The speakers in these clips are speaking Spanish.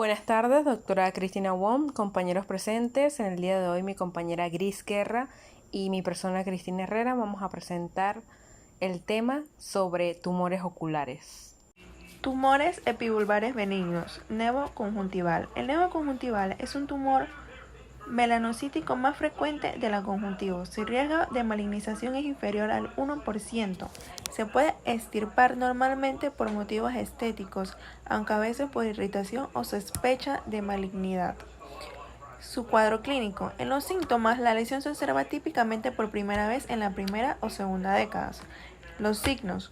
Buenas tardes, doctora Cristina Wong, compañeros presentes. En el día de hoy mi compañera Gris Guerra y mi persona Cristina Herrera vamos a presentar el tema sobre tumores oculares. Tumores epibulbares benignos, nevo conjuntival. El nevo conjuntival es un tumor melanocítico más frecuente de la conjuntiva. Su riesgo de malignización es inferior al 1%. Se puede extirpar normalmente por motivos estéticos, aunque a veces por irritación o sospecha de malignidad. Su cuadro clínico. En los síntomas, la lesión se observa típicamente por primera vez en la primera o segunda década. Los signos.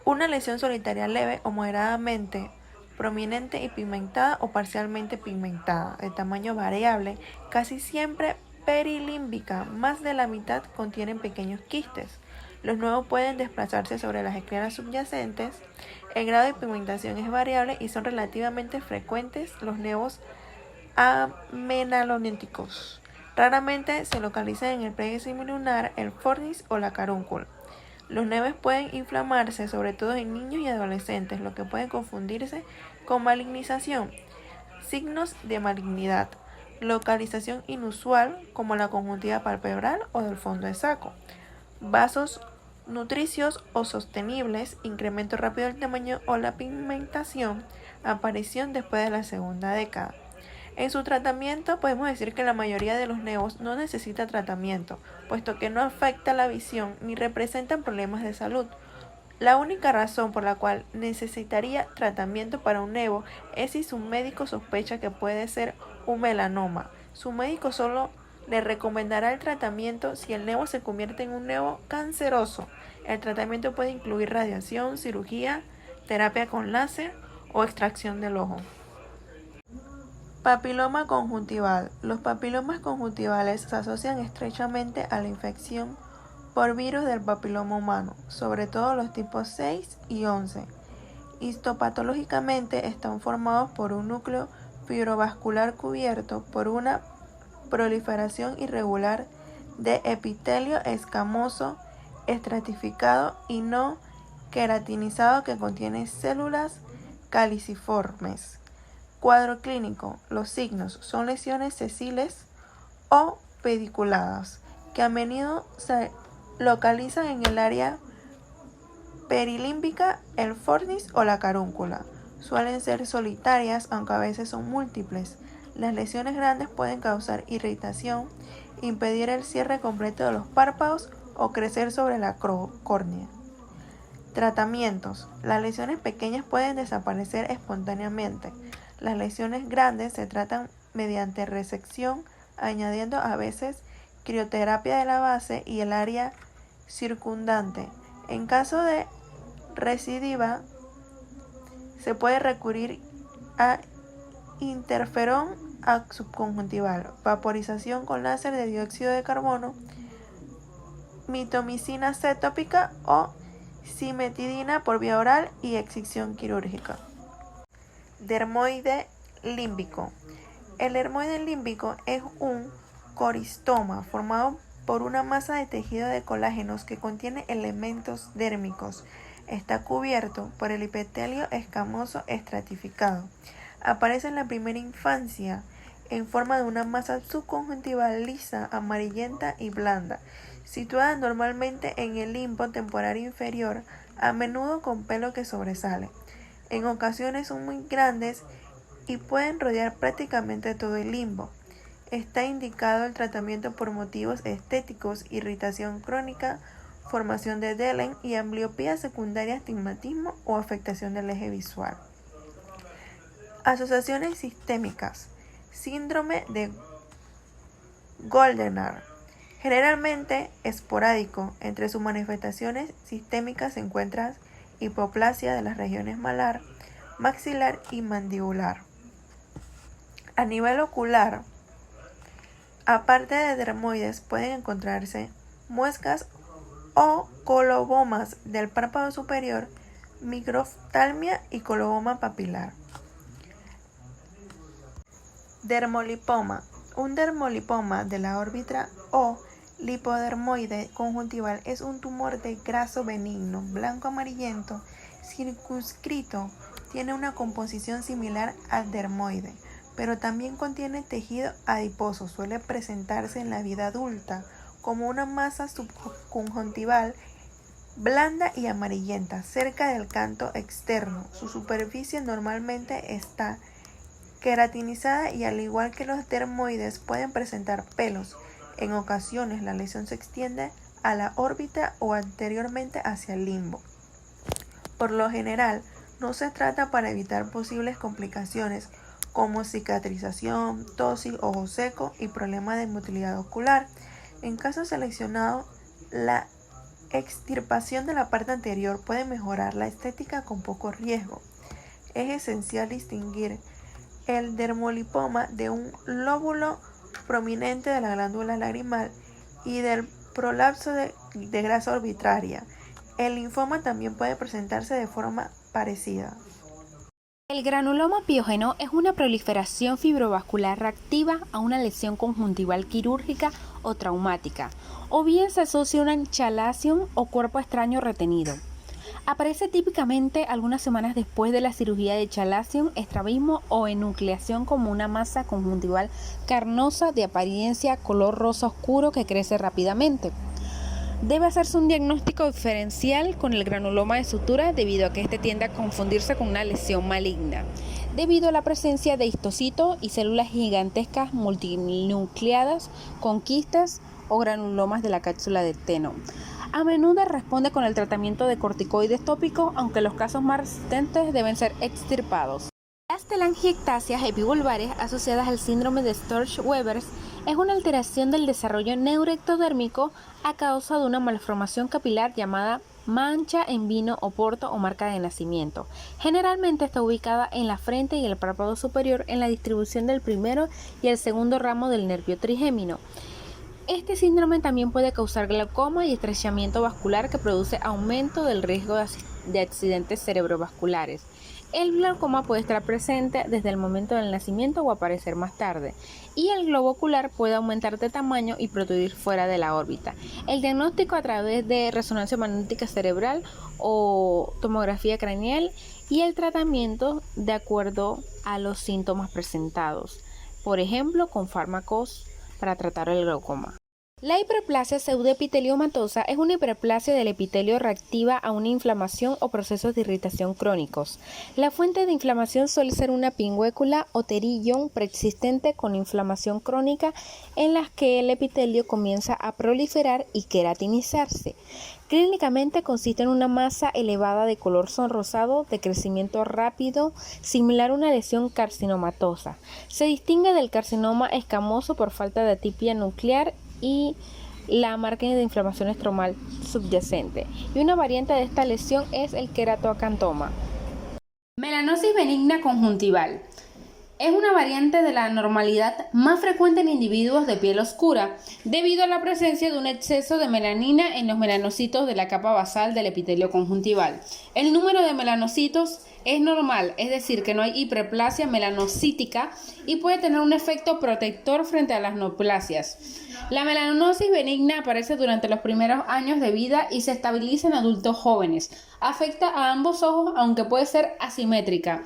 Una lesión solitaria leve o moderadamente prominente y pigmentada o parcialmente pigmentada, de tamaño variable, casi siempre perilímbica. Más de la mitad contienen pequeños quistes. Los nuevos pueden desplazarse sobre las escleras subyacentes. El grado de pigmentación es variable y son relativamente frecuentes los nevos amenalónicos. Raramente se localizan en el pliegue semilunar, el fornis o la carúncula. Los nevos pueden inflamarse, sobre todo en niños y adolescentes, lo que puede confundirse con malignización. Signos de malignidad. Localización inusual, como la conjuntiva palpebral o del fondo de saco. Vasos nutricios o sostenibles, incremento rápido del tamaño o la pigmentación, aparición después de la segunda década. En su tratamiento podemos decir que la mayoría de los nevos no necesita tratamiento, puesto que no afecta la visión ni representan problemas de salud. La única razón por la cual necesitaría tratamiento para un nevo es si su médico sospecha que puede ser un melanoma. Su médico solo le recomendará el tratamiento si el nevo se convierte en un nevo canceroso. El tratamiento puede incluir radiación, cirugía, terapia con láser o extracción del ojo. Papiloma conjuntival. Los papilomas conjuntivales se asocian estrechamente a la infección por virus del papiloma humano, sobre todo los tipos 6 y 11. Histopatológicamente están formados por un núcleo fibrovascular cubierto por una proliferación irregular de epitelio escamoso estratificado y no queratinizado que contiene células caliciformes. Cuadro clínico. Los signos son lesiones sesiles o pediculadas, que a menudo se localizan en el área perilímbica, el fornis o la carúncula. Suelen ser solitarias, aunque a veces son múltiples. Las lesiones grandes pueden causar irritación, impedir el cierre completo de los párpados o crecer sobre la córnea. Tratamientos. Las lesiones pequeñas pueden desaparecer espontáneamente. Las lesiones grandes se tratan mediante resección, añadiendo a veces crioterapia de la base y el área circundante. En caso de recidiva, se puede recurrir a interferón subconjuntival, vaporización con láser de dióxido de carbono, mitomicina C tópica o cimetidina por vía oral y excisión quirúrgica. Dermoide límbico. El dermoide límbico es un coristoma formado por una masa de tejido de colágenos que contiene elementos dérmicos. Está cubierto por el epitelio escamoso estratificado. Aparece en la primera infancia en forma de una masa subconjuntival lisa, amarillenta y blanda, situada normalmente en el limbo temporal inferior, a menudo con pelo que sobresale. En ocasiones son muy grandes y pueden rodear prácticamente todo el limbo. Está indicado el tratamiento por motivos estéticos, irritación crónica, formación de Dehlen y ambliopía secundaria, astigmatismo o afectación del eje visual. Asociaciones sistémicas. Síndrome de Goldenar. Generalmente esporádico. Entre sus manifestaciones sistémicas se encuentra hipoplasia de las regiones malar, maxilar y mandibular. A nivel ocular, aparte de dermoides, pueden encontrarse muescas o colobomas del párpado superior, microftalmia y coloboma papilar. Dermolipoma. Un dermolipoma de la órbita o lipodermoide conjuntival es un tumor de graso benigno, blanco amarillento, circunscrito, tiene una composición similar al dermoide, pero también contiene tejido adiposo. Suele presentarse en la vida adulta como una masa subconjuntival blanda y amarillenta cerca del canto externo. Su superficie normalmente está queratinizada y, al igual que los dermoides, pueden presentar pelos. En ocasiones la lesión se extiende a la órbita o anteriormente hacia el limbo. Por lo general, no se trata para evitar posibles complicaciones como cicatrización, ptosis, ojo seco y problemas de motilidad ocular. En casos seleccionados, la extirpación de la parte anterior puede mejorar la estética con poco riesgo. Es esencial distinguir el dermolipoma de un lóbulo prominente de la glándula lagrimal y del prolapso de grasa orbitaria. El linfoma también puede presentarse de forma parecida. El granuloma piógeno es una proliferación fibrovascular reactiva a una lesión conjuntival quirúrgica o traumática, o bien se asocia a una chalación o cuerpo extraño retenido. Aparece típicamente algunas semanas después de la cirugía de chalación, estrabismo o enucleación como una masa conjuntival carnosa de apariencia color rosa oscuro que crece rápidamente. Debe hacerse un diagnóstico diferencial con el granuloma de sutura debido a que este tiende a confundirse con una lesión maligna, debido a la presencia de histocitos y células gigantescas multinucleadas con quistes o granulomas de la cápsula de Teno. A menudo responde con el tratamiento de corticoides tópicos, aunque los casos más resistentes deben ser extirpados. Las telangiectasias epivulvares asociadas al síndrome de Sturge-Weber es una alteración del desarrollo neuroectodérmico a causa de una malformación capilar llamada mancha en vino o porto o marca de nacimiento. Generalmente está ubicada en la frente y el párpado superior en la distribución del primero y el segundo ramo del nervio trigémino. Este síndrome también puede causar glaucoma y estrechamiento vascular que produce aumento del riesgo de accidentes cerebrovasculares. El glaucoma puede estar presente desde el momento del nacimiento o aparecer más tarde, y el globo ocular puede aumentar de tamaño y protruir fuera de la órbita. El diagnóstico a través de resonancia magnética cerebral o tomografía craneal y el tratamiento de acuerdo a los síntomas presentados, por ejemplo, con fármacos para tratar el glaucoma. La hiperplasia pseudoepiteliomatosa es una hiperplasia del epitelio reactiva a una inflamación o procesos de irritación crónicos. La fuente de inflamación suele ser una pingüécula o terillón preexistente con inflamación crónica en las que el epitelio comienza a proliferar y queratinizarse. Clínicamente consiste en una masa elevada de color sonrosado, de crecimiento rápido, similar a una lesión carcinomatosa. Se distingue del carcinoma escamoso por falta de atipia nuclear y la marca de inflamación estromal subyacente. Y una variante de esta lesión es el queratoacantoma. Melanosis benigna conjuntival. Es una variante de la anormalidad más frecuente en individuos de piel oscura, debido a la presencia de un exceso de melanina en los melanocitos de la capa basal del epitelio conjuntival. El número de melanocitos es normal, es decir, que no hay hiperplasia melanocítica y puede tener un efecto protector frente a las neoplasias. La melanosis benigna aparece durante los primeros años de vida y se estabiliza en adultos jóvenes. Afecta a ambos ojos, aunque puede ser asimétrica.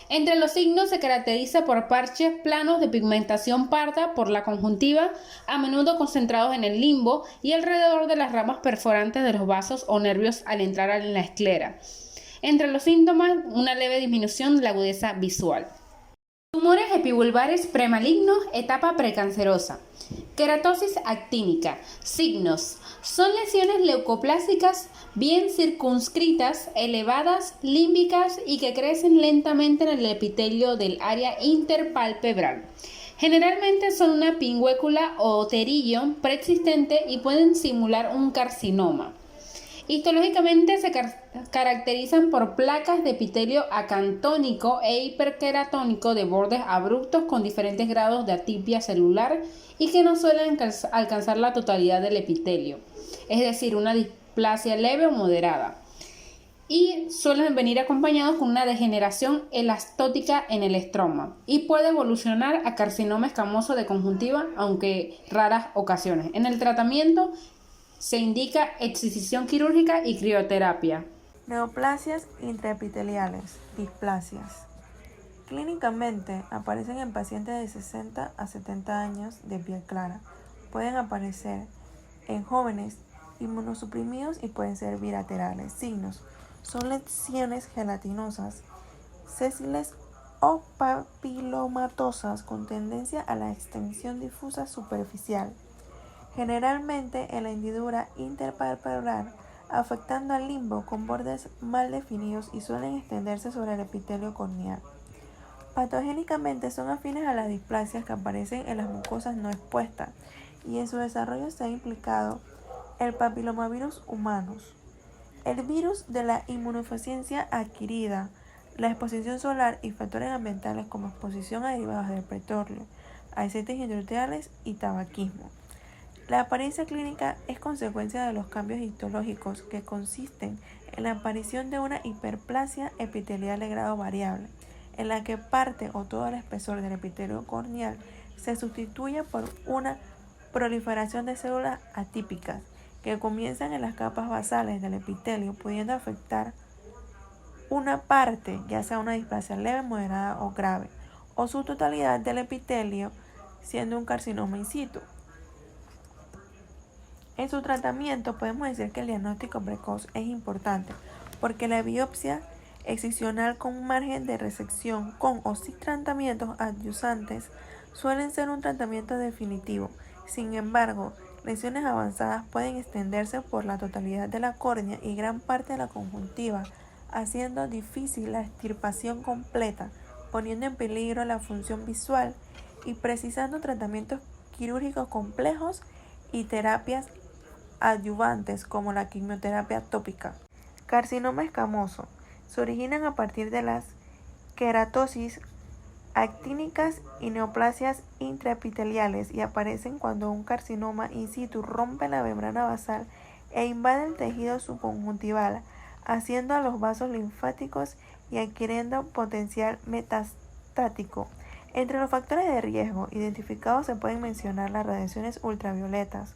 Entre los signos se caracteriza por parches planos de pigmentación parda por la conjuntiva, a menudo concentrados en el limbo y alrededor de las ramas perforantes de los vasos o nervios al entrar en la esclera. Entre los síntomas, una leve disminución de la agudeza visual. Tumores epivulvares premalignos, etapa precancerosa. Queratosis actínica. Signos. Son lesiones leucoplásicas bien circunscritas, elevadas, límbicas y que crecen lentamente en el epitelio del área interpalpebral. Generalmente son una pingüécula o terillón preexistente y pueden simular un carcinoma. Histológicamente se caracterizan por placas de epitelio acantónico e hiperqueratónico de bordes abruptos con diferentes grados de atipia celular y que no suelen alcanzar la totalidad del epitelio, es decir, una displasia leve o moderada. Y suelen venir acompañados con una degeneración elastótica en el estroma y puede evolucionar a carcinoma escamoso de conjuntiva, aunque raras ocasiones. En el tratamiento se indica excisión quirúrgica y crioterapia. Neoplasias intraepiteliales, displasias. Clínicamente aparecen en pacientes de 60 a 70 años de piel clara. Pueden aparecer en jóvenes inmunosuprimidos y pueden ser bilaterales. Signos: son lesiones gelatinosas, sésiles o papilomatosas con tendencia a la extensión difusa superficial, generalmente en la hendidura interpalpebral, afectando al limbo con bordes mal definidos y suelen extenderse sobre el epitelio corneal. Patogénicamente son afines a las displasias que aparecen en las mucosas no expuestas y en su desarrollo se ha implicado el papilomavirus humanos, el virus de la inmunodeficiencia adquirida, la exposición solar y factores ambientales como exposición a derivados del petróleo, aceites industriales y tabaquismo. La apariencia clínica es consecuencia de los cambios histológicos que consisten en la aparición de una hiperplasia epitelial de grado variable, en la que parte o todo el espesor del epitelio corneal se sustituye por una proliferación de células atípicas que comienzan en las capas basales del epitelio, pudiendo afectar una parte, ya sea una displasia leve, moderada o grave, o su totalidad del epitelio, siendo un carcinoma in situ. En su tratamiento podemos decir que el diagnóstico precoz es importante porque la biopsia excisional con margen de resección con o sin tratamientos adyuvantes suelen ser un tratamiento definitivo. Sin embargo, lesiones avanzadas pueden extenderse por la totalidad de la córnea y gran parte de la conjuntiva, haciendo difícil la extirpación completa, poniendo en peligro la función visual y precisando tratamientos quirúrgicos complejos y terapias adyuvantes como la quimioterapia tópica. Carcinoma escamoso. Se originan a partir de las queratosis actínicas y neoplasias intraepiteliales y aparecen cuando un carcinoma in situ rompe la membrana basal e invade el tejido subconjuntival, haciendo a los vasos linfáticos y adquiriendo potencial metastático. Entre los factores de riesgo identificados se pueden mencionar las radiaciones ultravioletas,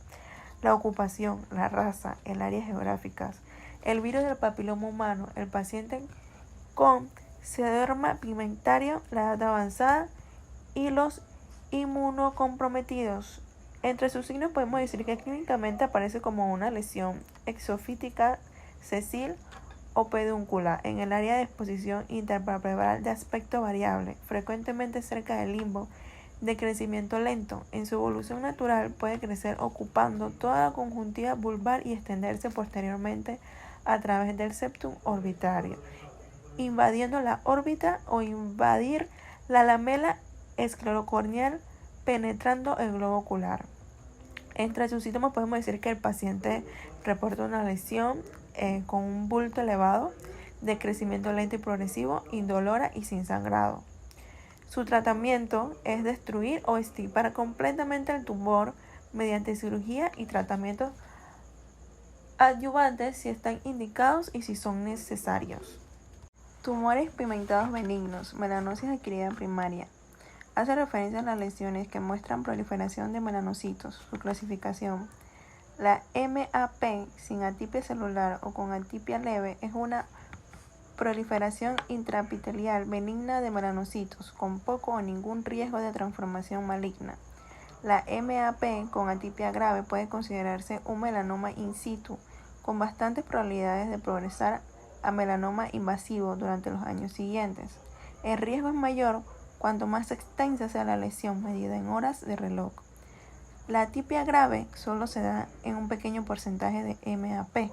la ocupación, la raza, el área geográficas, el virus del papiloma humano, el paciente con xeroderma pigmentario, la edad avanzada y los inmunocomprometidos. Entre sus signos podemos decir que clínicamente aparece como una lesión exofítica, sesil o pedúncula en el área de exposición interpalpebral de aspecto variable, frecuentemente cerca del limbo, de crecimiento lento. En su evolución natural puede crecer ocupando toda la conjuntiva vulvar y extenderse posteriormente a través del septum orbitario, invadiendo la órbita o invadir la lamela esclerocorneal, penetrando el globo ocular. Entre sus síntomas podemos decir que el paciente reporta una lesión con un bulto elevado, de crecimiento lento y progresivo, indolora y sin sangrado. Su tratamiento es destruir o extirpar completamente el tumor mediante cirugía y tratamientos adyuvantes si están indicados y si son necesarios. Tumores pigmentados benignos, melanosis adquirida primaria. Hace referencia a las lesiones que muestran proliferación de melanocitos. Su clasificación. La MAP sin atipia celular o con atipia leve es una proliferación intraepitelial benigna de melanocitos con poco o ningún riesgo de transformación maligna. La MAP con atipia grave puede considerarse un melanoma in situ con bastantes probabilidades de progresar a melanoma invasivo durante los años siguientes. El riesgo es mayor cuanto más extensa sea la lesión medida en horas de reloj. La atipia grave solo se da en un pequeño porcentaje de MAP.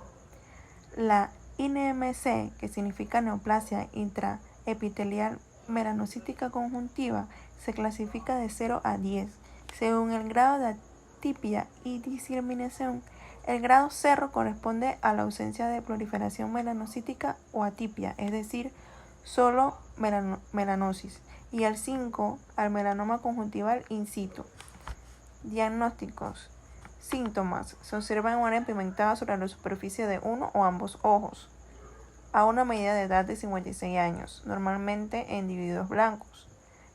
La INMC, que significa neoplasia intraepitelial melanocítica conjuntiva, se clasifica de 0 a 10. Según el grado de atipia y diseminación, el grado 0 corresponde a la ausencia de proliferación melanocítica o atipia, es decir, solo melanosis, y el 5 al melanoma conjuntival in situ. Diagnósticos. Síntomas. Se observa un área pigmentada sobre la superficie de uno o ambos ojos, a una medida de edad de 56 años, normalmente en individuos blancos.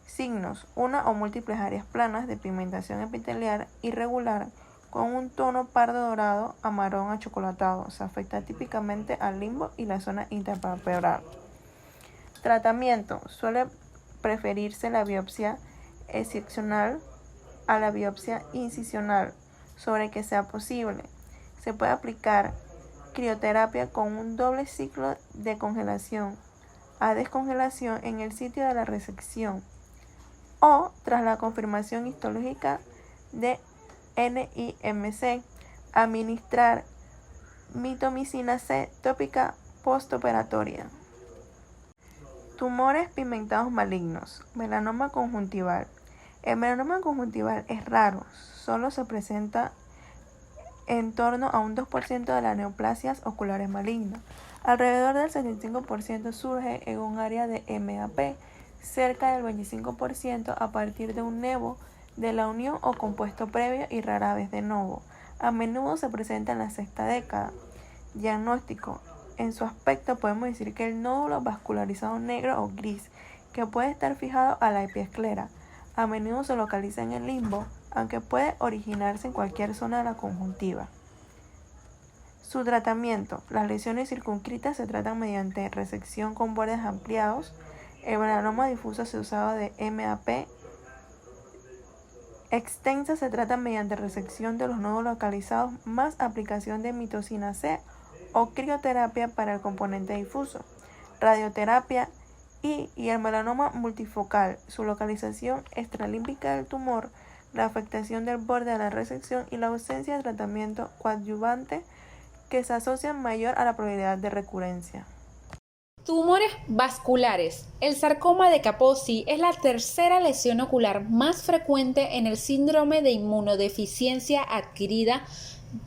Signos. Una o múltiples áreas planas de pigmentación epitelial irregular con un tono pardo dorado a marrón achocolatado. Se afecta típicamente al limbo y la zona interpalpebral. Tratamiento. Suele preferirse la biopsia excisional a la biopsia incisional, sobre que sea posible. Se puede aplicar crioterapia con un doble ciclo de congelación a descongelación en el sitio de la resección o tras la confirmación histológica de NIMC, administrar mitomicina C tópica postoperatoria. Tumores pigmentados malignos. Melanoma conjuntival. El melanoma conjuntival es raro, solo se presenta en torno a un 2% de las neoplasias oculares malignas. Alrededor del 75% surge en un área de MAP, cerca del 25% a partir de un nevo de la unión o compuesto previo y rara vez de novo. A menudo se presenta en la sexta década. Diagnóstico. En su aspecto podemos decir que el nódulo vascularizado negro o gris, que puede estar fijado a la epiesclera, a menudo se localiza en el limbo, aunque puede originarse en cualquier zona de la conjuntiva. Su tratamiento. Las lesiones circunscritas se tratan mediante resección con bordes ampliados. El melanoma difuso se usaba de MAP. Extensa se trata mediante resección de los nódulos localizados más aplicación de mitocina C o crioterapia para el componente difuso. Radioterapia y el melanoma multifocal, su localización extralímbica del tumor, la afectación del borde de la resección y la ausencia de tratamiento coadyuvante que se asocian mayor a la probabilidad de recurrencia. Tumores vasculares. El sarcoma de Kaposi es la tercera lesión ocular más frecuente en el síndrome de inmunodeficiencia adquirida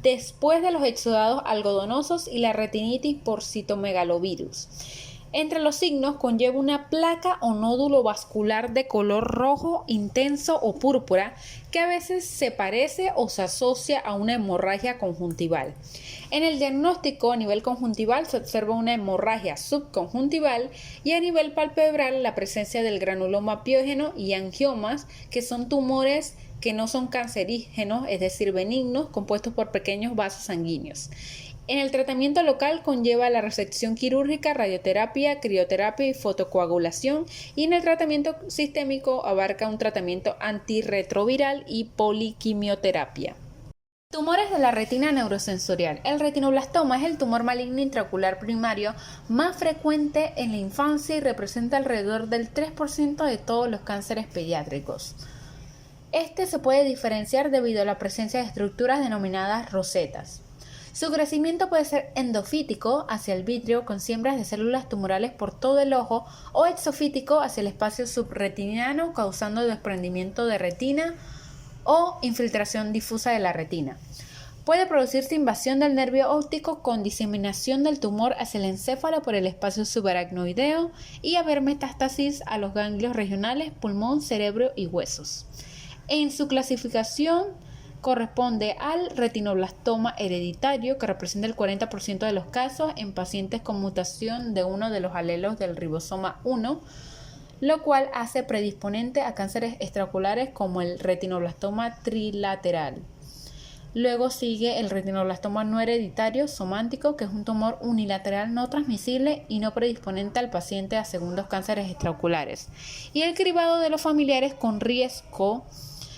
después de los exudados algodonosos y la retinitis por citomegalovirus. Entre los signos conlleva una placa o nódulo vascular de color rojo intenso o púrpura que a veces se parece o se asocia a una hemorragia conjuntival. En el diagnóstico a nivel conjuntival se observa una hemorragia subconjuntival y a nivel palpebral la presencia del granuloma piógeno y angiomas, que son tumores que no son cancerígenos, es decir, benignos, compuestos por pequeños vasos sanguíneos. En el tratamiento local conlleva la resección quirúrgica, radioterapia, crioterapia y fotocoagulación, y en el tratamiento sistémico abarca un tratamiento antirretroviral y poliquimioterapia. Tumores de la retina neurosensorial. El retinoblastoma es el tumor maligno intraocular primario más frecuente en la infancia y representa alrededor del 3% de todos los cánceres pediátricos. Este se puede diferenciar debido a la presencia de estructuras denominadas rosetas. Su crecimiento puede ser endofítico hacia el vítreo con siembras de células tumorales por todo el ojo o exofítico hacia el espacio subretiniano causando desprendimiento de retina o infiltración difusa de la retina. Puede producirse invasión del nervio óptico con diseminación del tumor hacia el encéfalo por el espacio subaracnoideo y haber metástasis a los ganglios regionales, pulmón, cerebro y huesos. En su clasificación corresponde al retinoblastoma hereditario, que representa el 40% de los casos en pacientes con mutación de uno de los alelos del ribosoma 1, lo cual hace predisponente a cánceres extraoculares como el retinoblastoma trilateral. Luego sigue el retinoblastoma no hereditario somántico, que es un tumor unilateral no transmisible y no predisponente al paciente a segundos cánceres extraoculares. Y el cribado de los familiares con riesgo,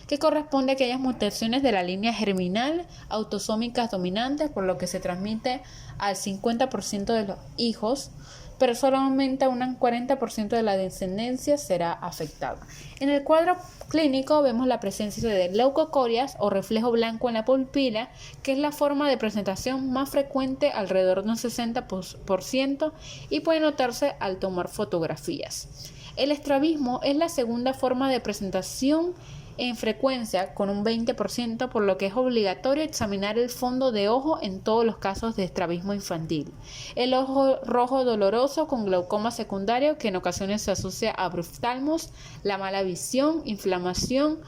que corresponde a aquellas mutaciones de la línea germinal autosómicas dominantes, por lo que se transmite al 50% de los hijos, pero solamente un 40% de la descendencia será afectada. En el cuadro clínico vemos la presencia de leucocorias o reflejo blanco en la pupila, que es la forma de presentación más frecuente, alrededor de un 60%, y puede notarse al tomar fotografías. El estrabismo es la segunda forma de presentación en frecuencia con un 20%, por lo que es obligatorio examinar el fondo de ojo en todos los casos de estrabismo infantil. El ojo rojo doloroso con glaucoma secundario, que en ocasiones se asocia a bruftalmos, la mala visión, inflamación.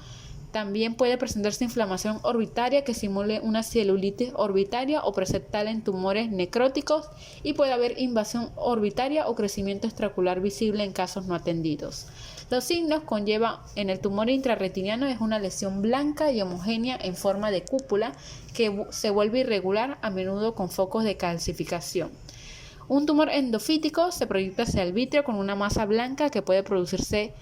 También puede presentarse inflamación orbitaria que simule una celulitis orbitaria o preseptal en tumores necróticos, y puede haber invasión orbitaria o crecimiento extraocular visible en casos no atendidos. Los signos conlleva en el tumor intrarretiniano es una lesión blanca y homogénea en forma de cúpula que se vuelve irregular, a menudo con focos de calcificación. Un tumor endofítico se proyecta hacia el vítreo con una masa blanca que puede producirse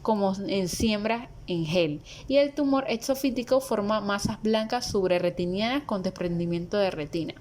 como en siembras en gel, y el tumor exofítico forma masas blancas subrarretinianas con desprendimiento de retina.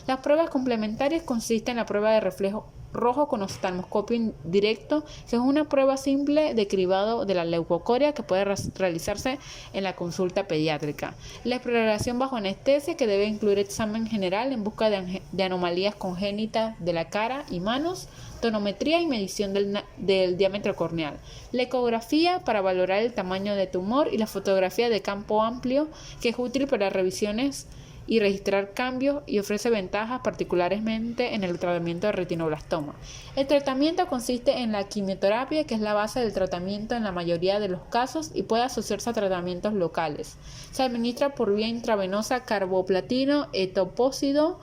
Las pruebas complementarias consisten en la prueba de reflejo rojo con oftalmoscopio directo, que es una prueba simple de cribado de la leucocoria que puede realizarse en la consulta pediátrica. La exploración bajo anestesia, que debe incluir examen general en busca de anomalías congénitas de la cara y manos, tonometría y medición del diámetro corneal, la ecografía para valorar el tamaño de tumor y la fotografía de campo amplio, que es útil para revisiones y registrar cambios y ofrece ventajas particularmente en el tratamiento de retinoblastoma. El tratamiento consiste en la quimioterapia, que es la base del tratamiento en la mayoría de los casos y puede asociarse a tratamientos locales. Se administra por vía intravenosa carboplatino, etoposído,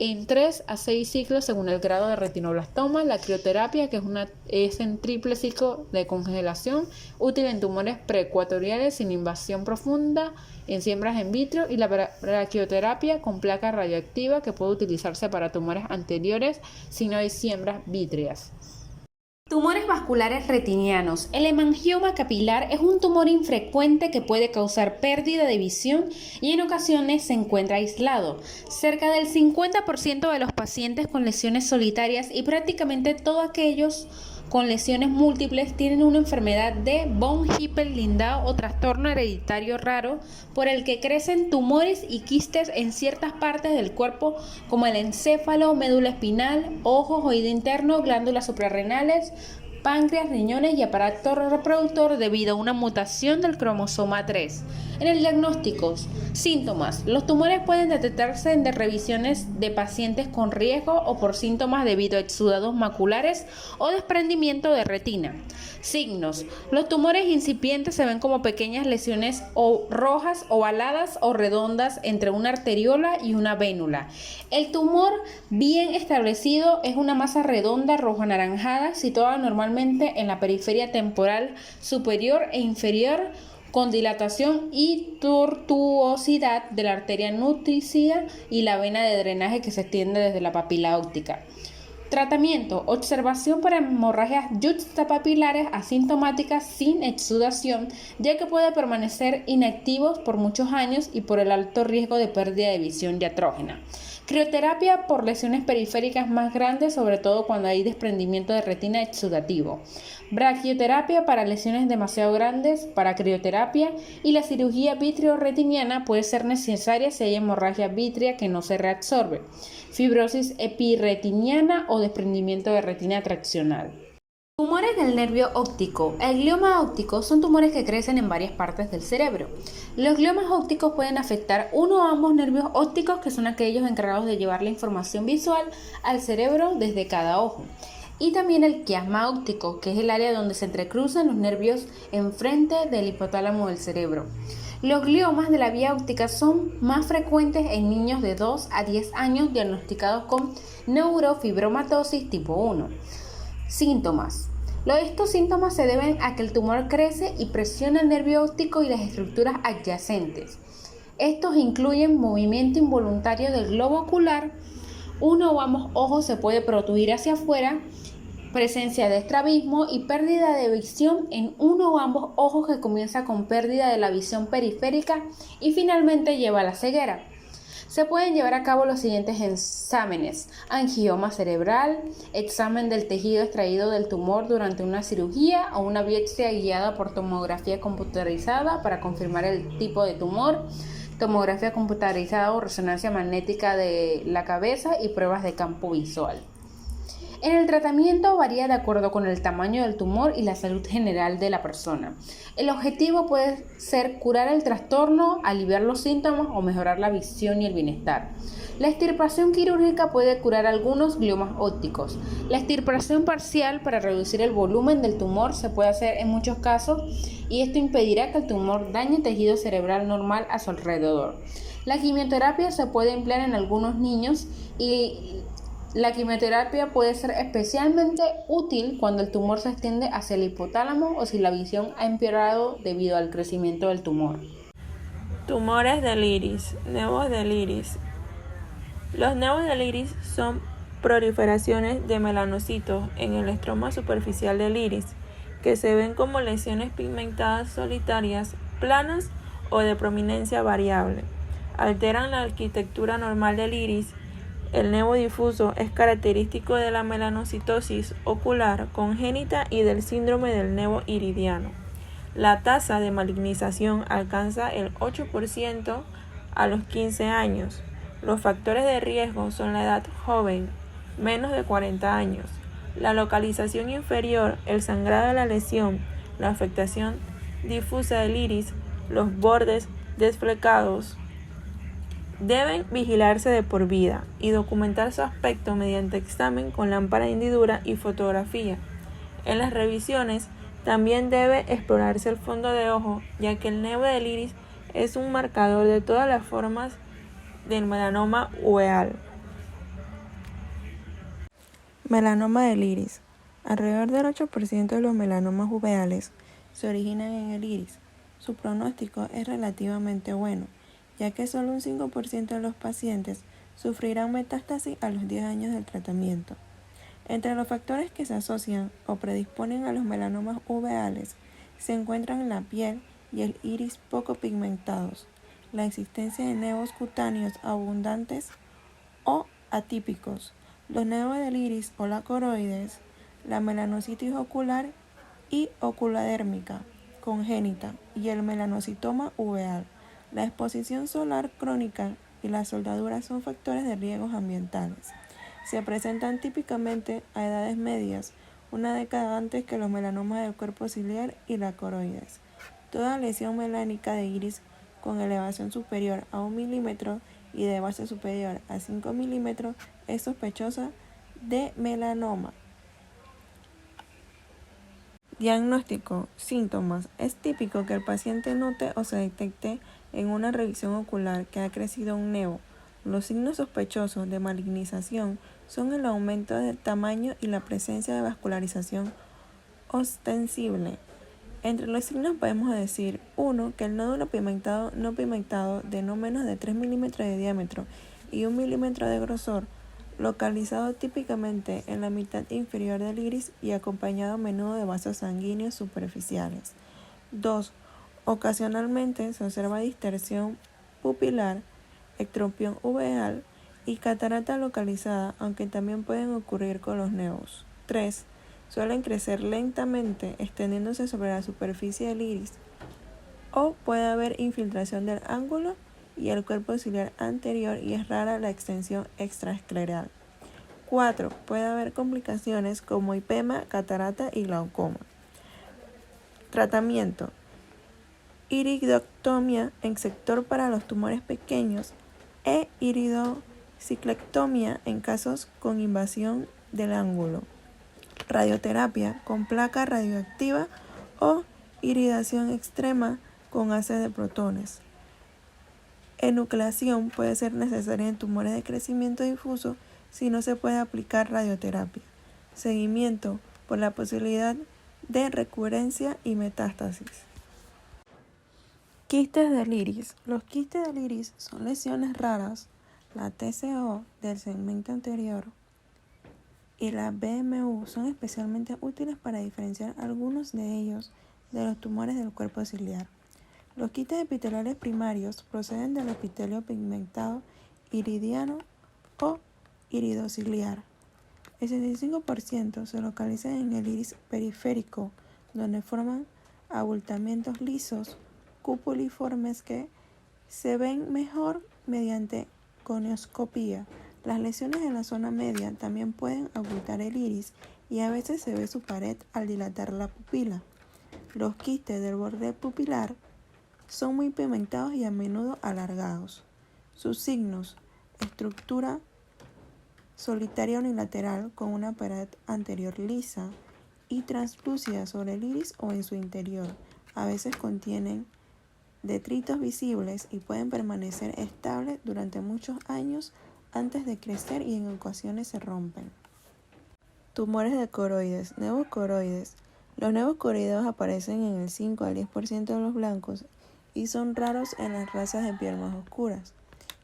en 3 a 6 ciclos según el grado de retinoblastoma. La crioterapia, que es en triple ciclo de congelación, útil en tumores preecuatoriales sin invasión profunda, en siembras in vitro, y la braquioterapia con placa radioactiva, que puede utilizarse para tumores anteriores si no hay siembras vítreas. Tumores vasculares retinianos. El hemangioma capilar es un tumor infrecuente que puede causar pérdida de visión y en ocasiones se encuentra aislado. Cerca del 50% de los pacientes con lesiones solitarias y prácticamente todos aquellos con lesiones múltiples tienen una enfermedad de von Hippel-Lindau o trastorno hereditario raro por el que crecen tumores y quistes en ciertas partes del cuerpo como el encéfalo, médula espinal, ojos, oído interno, glándulas suprarrenales, páncreas, riñones y aparato reproductor debido a una mutación del cromosoma 3. En el diagnóstico, síntomas. Los tumores pueden detectarse en revisiones de pacientes con riesgo o por síntomas debido a exudados maculares o desprendimiento de retina. Signos. Los tumores incipientes se ven como pequeñas lesiones rojas, ovaladas o redondas entre una arteriola y una vénula. El tumor bien establecido es una masa redonda rojo anaranjada situada normalmente en la periferia temporal superior e inferior, con dilatación y tortuosidad de la arteria nutricia y la vena de drenaje que se extiende desde la papila óptica. Tratamiento: observación para hemorragias yuxtapapilares asintomáticas sin exudación, ya que puede permanecer inactivos por muchos años y por el alto riesgo de pérdida de visión diatrógena. Crioterapia por lesiones periféricas más grandes, sobre todo cuando hay desprendimiento de retina exudativo. Braquioterapia para lesiones demasiado grandes, para crioterapia, y la cirugía vitreoretiniana puede ser necesaria si hay hemorragia vítrea que no se reabsorbe, fibrosis epiretiniana o desprendimiento de retina traccional. Tumores del nervio óptico. El glioma óptico son tumores que crecen en varias partes del cerebro. Los gliomas ópticos pueden afectar uno o ambos nervios ópticos, que son aquellos encargados de llevar la información visual al cerebro desde cada ojo. Y también el quiasma óptico, que es el área donde se entrecruzan los nervios enfrente del hipotálamo del cerebro. Los gliomas de la vía óptica son más frecuentes en niños de 2 a 10 años diagnosticados con neurofibromatosis tipo 1. Síntomas. Estos síntomas se deben a que el tumor crece y presiona el nervio óptico y las estructuras adyacentes. Estos incluyen movimiento involuntario del globo ocular, uno o ambos ojos se puede protruir hacia afuera, presencia de estrabismo y pérdida de visión en uno o ambos ojos, que comienza con pérdida de la visión periférica y finalmente lleva a la ceguera. Se pueden llevar a cabo los siguientes exámenes: angioma cerebral, examen del tejido extraído del tumor durante una cirugía o una biopsia guiada por tomografía computarizada para confirmar el tipo de tumor, tomografía computarizada o resonancia magnética de la cabeza y pruebas de campo visual. En el tratamiento varía de acuerdo con el tamaño del tumor y la salud general de la persona. El objetivo puede ser curar el trastorno, aliviar los síntomas o mejorar la visión y el bienestar. La extirpación quirúrgica puede curar algunos gliomas ópticos. La extirpación parcial para reducir el volumen del tumor se puede hacer en muchos casos, y esto impedirá que el tumor dañe tejido cerebral normal a su alrededor. La quimioterapia se puede emplear en algunos niños y La quimioterapia puede ser especialmente útil cuando el tumor se extiende hacia el hipotálamo o si la visión ha empeorado debido al crecimiento del tumor. Tumores del iris, nevos del iris. Los nevos del iris son proliferaciones de melanocitos en el estroma superficial del iris, que se ven como lesiones pigmentadas solitarias, planas o de prominencia variable. Alteran la arquitectura normal del iris. El nevo difuso es característico de la melanocitosis ocular congénita y del síndrome del nevo iridiano. La tasa de malignización alcanza el 8% a los 15 años. Los factores de riesgo son la edad joven, menos de 40 años, la localización inferior, el sangrado de la lesión, la afectación difusa del iris, los bordes desflecados. Deben vigilarse de por vida y documentar su aspecto mediante examen con lámpara de hendidura y fotografía. En las revisiones también debe explorarse el fondo de ojo, ya que el nevo del iris es un marcador de todas las formas del melanoma uveal. Melanoma del iris. Alrededor del 8% de los melanomas uveales se originan en el iris. Su pronóstico es relativamente bueno, ya que solo un 5% de los pacientes sufrirán metástasis a los 10 años del tratamiento. Entre los factores que se asocian o predisponen a los melanomas uveales se encuentran la piel y el iris poco pigmentados, la existencia de nevos cutáneos abundantes o atípicos, los nevos del iris o la coroides, la melanocitis ocular y oculadérmica congénita y el melanocitoma uveal. La exposición solar crónica y las soldaduras son factores de riesgos ambientales. Se presentan típicamente a edades medias, una década antes que los melanomas del cuerpo ciliar y la coroides. Toda lesión melánica de iris con elevación superior a 1 milímetro y de base superior a 5 milímetros es sospechosa de melanoma. Diagnóstico. Síntomas. Es típico que el paciente note o se detecte en una revisión ocular que ha crecido un nevo. Los signos sospechosos de malignización son el aumento del tamaño y la presencia de vascularización ostensible. Entre los signos podemos decir 1. Que el nódulo pigmentado no pigmentado de no menos de 3 milímetros de diámetro y 1 milímetro de grosor, localizado típicamente en la mitad inferior del iris y acompañado a menudo de vasos sanguíneos superficiales. 2. Ocasionalmente se observa distorsión pupilar, ectropión uveal y catarata localizada, aunque también pueden ocurrir con los nevos. 3. Suelen crecer lentamente, extendiéndose sobre la superficie del iris, o puede haber infiltración del ángulo y el cuerpo ciliar anterior y es rara la extensión extraescleral. 4. Puede haber complicaciones como hipema, catarata y glaucoma. Tratamiento. Iridoctomía en sector para los tumores pequeños e iridociclectomía en casos con invasión del ángulo. Radioterapia con placa radioactiva o iridación extrema con haces de protones. Enucleación puede ser necesaria en tumores de crecimiento difuso si no se puede aplicar radioterapia. Seguimiento por la posibilidad de recurrencia y metástasis. Quistes del iris. Los quistes del iris son lesiones raras. La TCO del segmento anterior y la BMU son especialmente útiles para diferenciar algunos de ellos de los tumores del cuerpo ciliar. Los quistes epiteliales primarios proceden del epitelio pigmentado iridiano o iridociliar. El 65% se localiza en el iris periférico, donde forman abultamientos lisos cupuliformes que se ven mejor mediante conioscopía. Las lesiones en la zona media también pueden abultar el iris y a veces se ve su pared al dilatar la pupila. Los quistes del borde pupilar son muy pigmentados y a menudo alargados. Sus signos: estructura solitaria unilateral con una pared anterior lisa y translúcida sobre el iris o en su interior. A veces contienen detritos visibles y pueden permanecer estables durante muchos años antes de crecer y en ocasiones se rompen. Tumores de coroides, nevos coroides. Los nevos coroideos aparecen en el 5 al 10% de los blancos y son raros en las razas de piel más oscuras.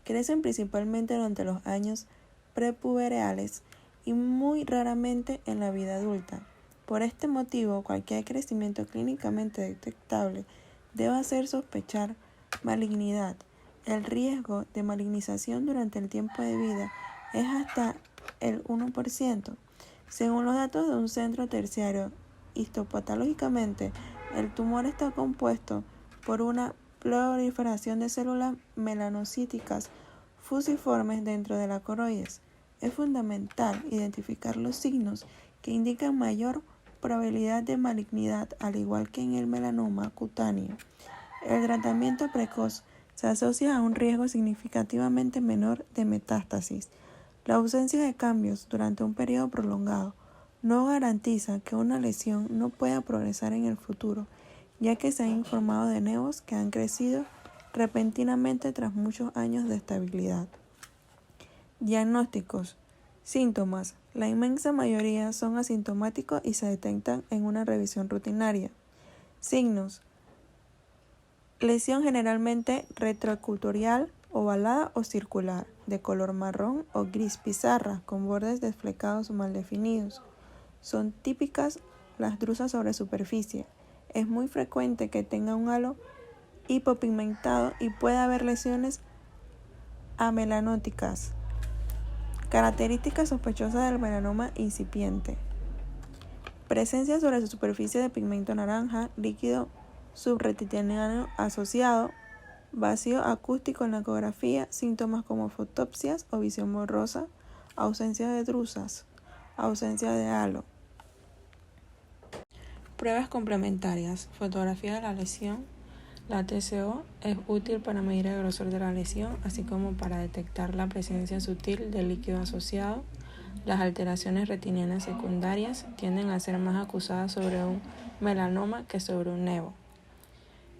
Crecen principalmente durante los años prepuberales y muy raramente en la vida adulta. Por este motivo, cualquier crecimiento clínicamente detectable debe hacer sospechar malignidad. El riesgo de malignización durante el tiempo de vida es hasta el 1%. Según los datos de un centro terciario, histopatológicamente, el tumor está compuesto por una proliferación de células melanocíticas fusiformes dentro de la coroides. Es fundamental identificar los signos que indican mayor probabilidad de malignidad, al igual que en el melanoma cutáneo. El tratamiento precoz se asocia a un riesgo significativamente menor de metástasis. La ausencia de cambios durante un periodo prolongado no garantiza que una lesión no pueda progresar en el futuro, ya que se ha informado de nevos que han crecido repentinamente tras muchos años de estabilidad. Diagnósticos. Síntomas. La inmensa mayoría son asintomáticos y se detectan en una revisión rutinaria. Signos. Lesión generalmente retroecuatorial, ovalada o circular, de color marrón o gris pizarra, con bordes desflecados o mal definidos. Son típicas las drusas sobre superficie. Es muy frecuente que tenga un halo hipopigmentado y puede haber lesiones amelanóticas. Características sospechosas del melanoma incipiente. Presencia sobre su superficie de pigmento naranja, líquido subretiniano asociado, vacío acústico en la ecografía, síntomas como fotopsias o visión borrosa, ausencia de drusas, ausencia de halo. Pruebas complementarias. Fotografía de la lesión. La TCO es útil para medir el grosor de la lesión, así como para detectar la presencia sutil del líquido asociado. Las alteraciones retinianas secundarias tienden a ser más acusadas sobre un melanoma que sobre un nevo.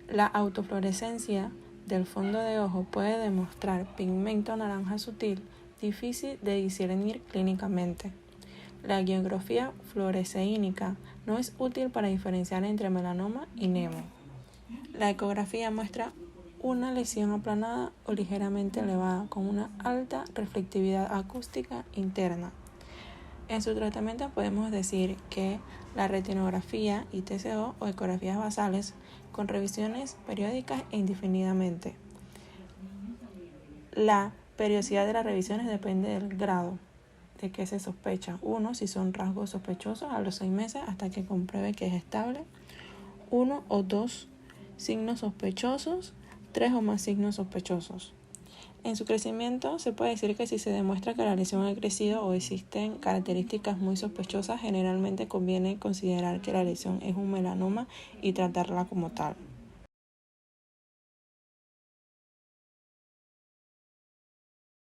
La autofluorescencia del fondo de ojo puede demostrar pigmento naranja sutil, difícil de discernir clínicamente. La angiografía fluoresceínica no es útil para diferenciar entre melanoma y nevo. La ecografía muestra una lesión aplanada o ligeramente elevada con una alta reflectividad acústica interna. En su tratamiento podemos decir que la retinografía y TCO o ecografías basales con revisiones periódicas e indefinidamente. La periodicidad de las revisiones depende del grado de que se sospecha. 1, si son rasgos sospechosos a los 6 meses hasta que compruebe que es estable. 1 o 2 signos sospechosos, 3 o más signos sospechosos. En su crecimiento se puede decir que si se demuestra que la lesión ha crecido o existen características muy sospechosas, generalmente conviene considerar que la lesión es un melanoma y tratarla como tal.